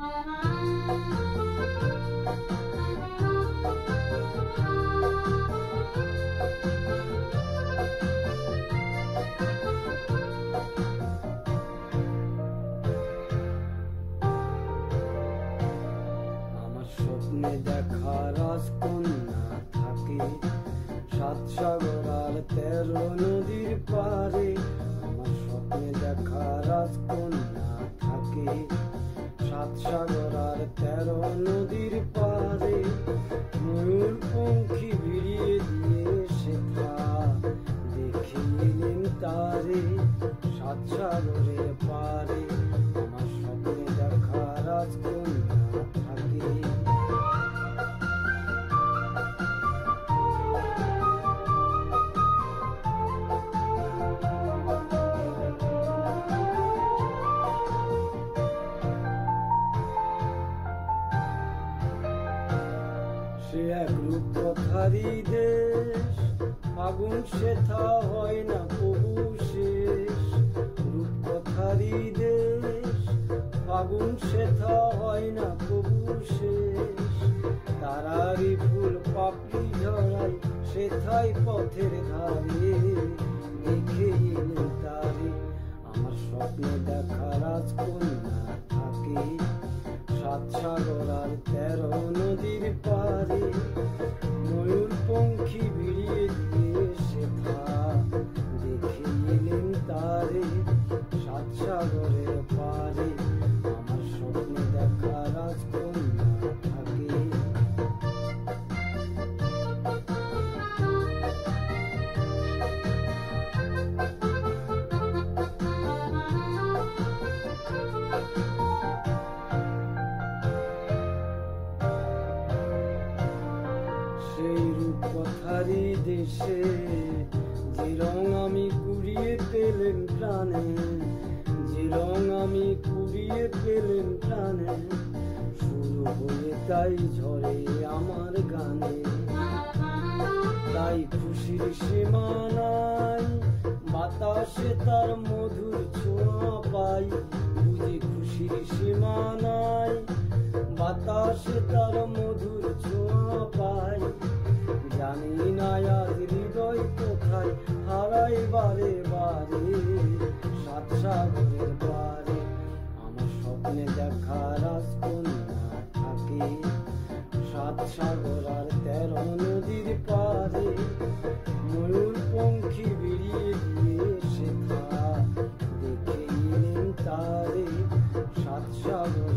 স্বপ্নে দেখা রাজকন্যা থাকে 7 সাগর আর 13 নদীর পারে। আমার স্বপ্নে দেখা রাজকন্যা থাকে 7 সাগর আর 13 নদীর পারে। ময়ূর পঙ্খী ভিড়িয়ে দিয়ে সেথা দেখিলেন তারে 7 সাগরের পারে। আমার স্বপ্নে দেখা রাজকন্যা থাকে। সে এক রূপকথারই দেশ, আগুন সেথা হয় না প্রভু শেষ। রূপকথারই দেশ, আগুন সেথা হয় না প্রভু শেষ। তারারই ফুল পাপড়ি ঝরাই সেথাই পথের ধারে দেখেইলেন তারে। আমার স্বপ্নে দেখা রাজকন্যা থাকে 7 সাগর আর 13 নদীর পারে। ময়ূর পঙ্খী ভিড়িয়ে দিয়ে সেথা দেখিলেন তারে 7 সাগরের পারে। আমার স্বপ্নে দেখা রাজকন্যা থাকে। সেই রূপকথারই দেশে যে রং আমি কুড়িয়ে পেলেন প্রাণে, যে রং আমি কুড়িয়ে পেলেন প্রাণে। শুরু হয়ে তাই ঝরে আমার গানে, তাই খুশির সীমা নাই। বাতাসে তার মধুর ছোঁয়া পাই, বুঝি খুশির সীমা নাই। বাতাসে তার মধুর ছোঁয়া পাই, জানি না আজ হৃদয় কোথায় হারাই বারে বারে 7 সাগরের পারে। আমার স্বপ্নে দেখা রাজকন্যা থাকে 7 সাগর আর 13 নদীর পারে। ময়ূর পঙ্খী ভিড়িয়ে দিয়ে সেথা দেখিলেন তারে 7 সাগর